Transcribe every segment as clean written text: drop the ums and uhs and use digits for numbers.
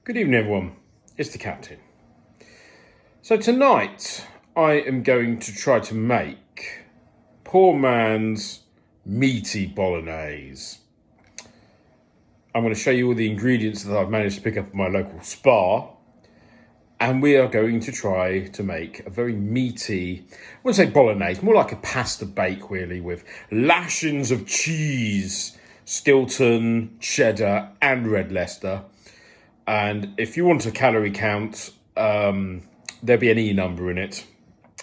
Good evening, everyone. It's the Captain. So tonight I am going to try to make poor man's meaty bolognese. I'm going to show you all the ingredients that I've managed to pick up at my local spar, and we are going to try to make a very meaty, I wouldn't say bolognese, more like a pasta bake really, with lashings of cheese, Stilton, cheddar and red Leicester. And if you want a calorie count, there'll be an E number in it.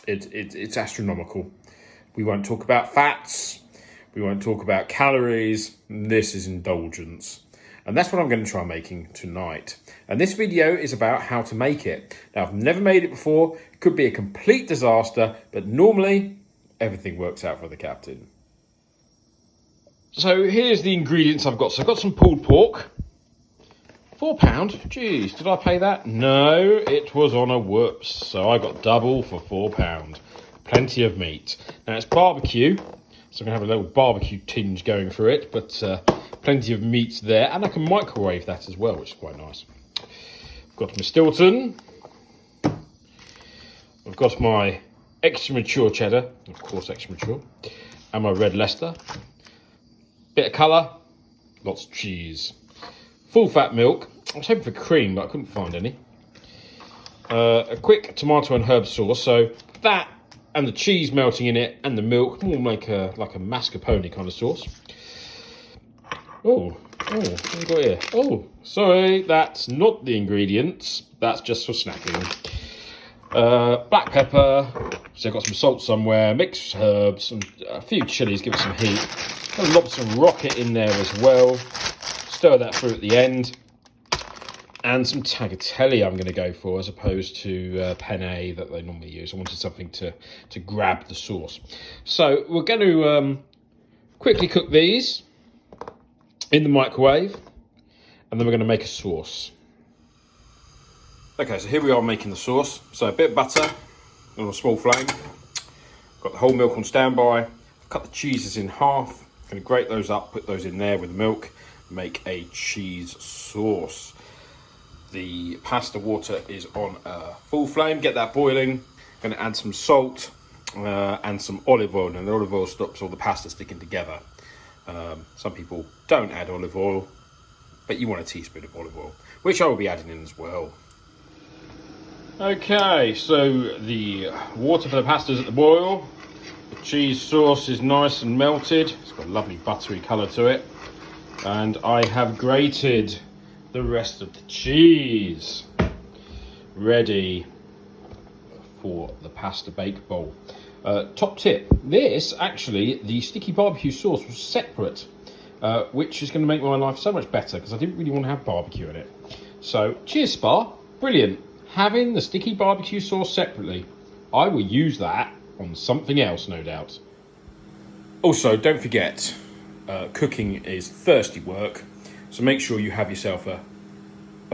It's astronomical. We won't talk about fats. We won't talk about calories. This is indulgence. And that's what I'm going to try making tonight. And this video is about how to make it. Now, I've never made it before. It could be a complete disaster, but normally everything works out for the Captain. So here's the ingredients I've got. So I've got some pulled pork. £4. Jeez, did I pay that? No, it was on a whoops. So I got double for £4. Plenty of meat. Now it's barbecue, so I'm going to have a little barbecue tinge going through it, but plenty of meat there. And I can microwave that as well, which is quite nice. I've got my Stilton. I've got my extra mature cheddar, of course extra mature, and my red Leicester. Bit of colour, lots of cheese. Full fat milk. I was hoping for cream, but I couldn't find any. A quick tomato and herb sauce. So that and the cheese melting in it and the milk will make like a mascarpone kind of sauce. Oh, what have we got here? Oh, sorry, that's not the ingredients. That's just for snacking. Black pepper. So I've got some salt somewhere. Mixed herbs and a few chilies. Give it some heat. I'll lob some rocket in there as well. Stir that through at the end, and some tagliatelle I'm going to go for as opposed to penne that they normally use. I wanted something to grab the sauce. So we're going to quickly cook these in the microwave, and then we're going to make a sauce. Okay, so here we are making the sauce. So a bit of butter on a small flame. Got the whole milk on standby. Cut the cheeses in half. Going to grate those up, put those in there with the milk. Make a cheese sauce. The pasta water is on a full flame. Get that boiling. Going to add some salt and some olive oil. And the olive oil stops all the pasta sticking together. Some people don't add olive oil, but you want a teaspoon of olive oil, which I will be adding in as well. Okay, so the water for the pasta is at the boil. The cheese sauce is nice and melted. It's got a lovely buttery colour to it. And I have grated the rest of the cheese. Ready for the pasta bake bowl. Top tip, this actually, the sticky barbecue sauce was separate, which is going to make my life so much better because I didn't really want to have barbecue in it. So, cheers Spar, brilliant. Having the sticky barbecue sauce separately, I will use that on something else, no doubt. Also, don't forget, cooking is thirsty work, so make sure you have yourself a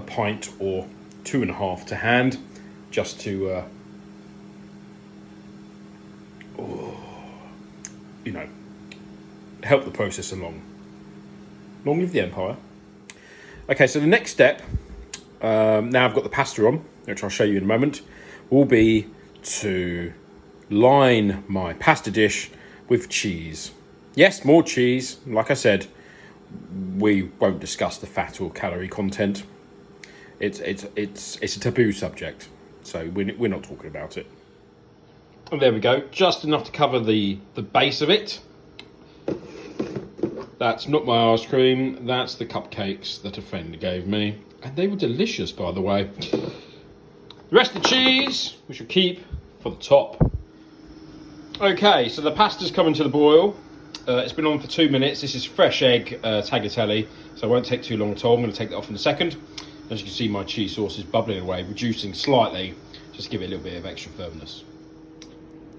pint or 2.5 to hand, just to help the process along. Long live the Empire. Okay, so the next step, now I've got the pasta on, which I'll show you in a moment, will be to line my pasta dish with cheese. Yes, more cheese. Like I said, we won't discuss the fat or calorie content. It's a taboo subject, so we're not talking about it. And there we go, just enough to cover the base of it. That's not my ice cream. That's the cupcakes that a friend gave me, and they were delicious, by the way. The rest of the cheese we shall keep for the top. Okay, so the pasta's coming to the boil. It's been on for 2 minutes. This is fresh egg tagliatelle, so it won't take too long at all. I'm going to take that off in a second. As you can see, my cheese sauce is bubbling away, reducing slightly, just to give it a little bit of extra firmness.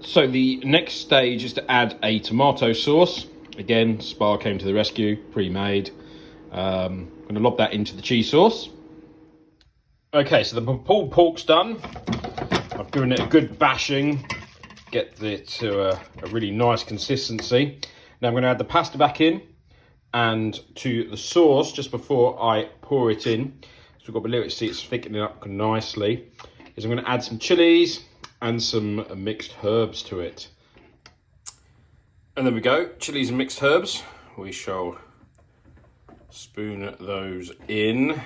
So the next stage is to add a tomato sauce. Again, Spar came to the rescue, pre-made. I'm going to lob that into the cheese sauce. Okay, so the pulled pork's done. I've given it a good bashing, get it to a really nice consistency. Now I'm going to add the pasta back in, and to the sauce just before I pour it in. we've got below it, see it's thickening up nicely, is I'm going to add some chilies and some mixed herbs to it. And there we go, chilies and mixed herbs. We shall spoon those in,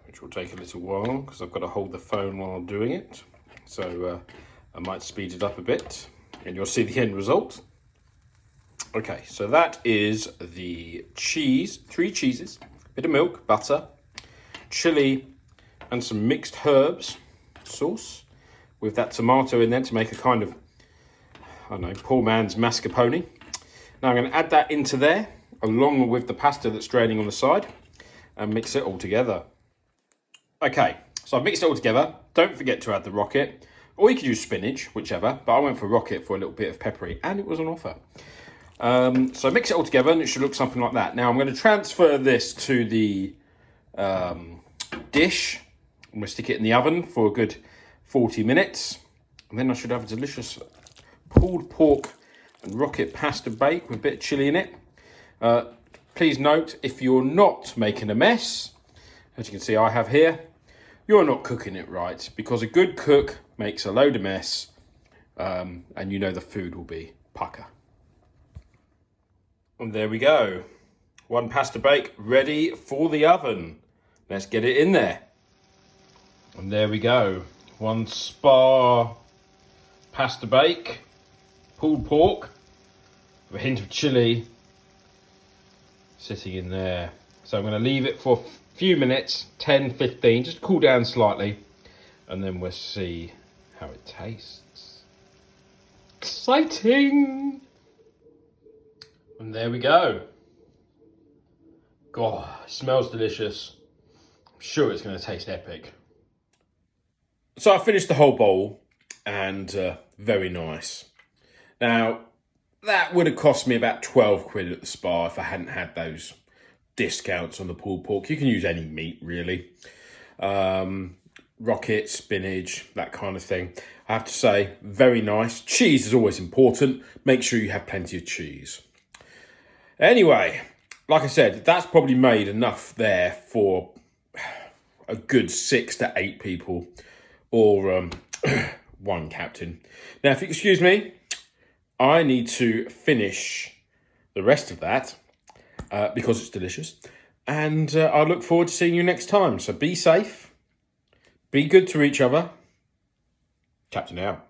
which will take a little while because I've got to hold the phone while doing it. So I might speed it up a bit and you'll see the end result. Okay, so that is the cheese, 3 cheeses, bit of milk, butter, chili, and some mixed herbs sauce with that tomato in there to make a kind of, I don't know, poor man's mascarpone. Now I'm going to add that into there along with the pasta that's draining on the side and mix it all together. Okay, so I've mixed it all together. Don't forget to add the rocket, or you could use spinach, whichever, but I went for rocket for a little bit of peppery and it was on offer. So mix it all together and it should look something like that. Now I'm going to transfer this to the dish. I'm going to stick it in the oven for a good 40 minutes. And then I should have a delicious pulled pork and rocket pasta bake with a bit of chilli in it. Please note, if you're not making a mess, as you can see I have here, you're not cooking it right, because a good cook makes a load of mess, and you know the food will be pucker. And there we go. One pasta bake ready for the oven. Let's get it in there. And there we go. One spar pasta bake, pulled pork, with a hint of chilli sitting in there. So I'm going to leave it for a few minutes, 10, 15, just cool down slightly, and then we'll see how it tastes. Exciting! And there we go. God, it smells delicious. I'm sure it's going to taste epic. So I finished the whole bowl, and very nice. Now, that would have cost me about 12 quid at the Spar if I hadn't had those discounts on the pulled pork. You can use any meat, really. Rocket, spinach, that kind of thing. I have to say, very nice. Cheese is always important. Make sure you have plenty of cheese. Anyway, like I said, that's probably made enough there for a good 6 to 8 people, or one captain. Now, if you excuse me, I need to finish the rest of that because it's delicious. And I look forward to seeing you next time. So be safe, be good to each other. Captain out.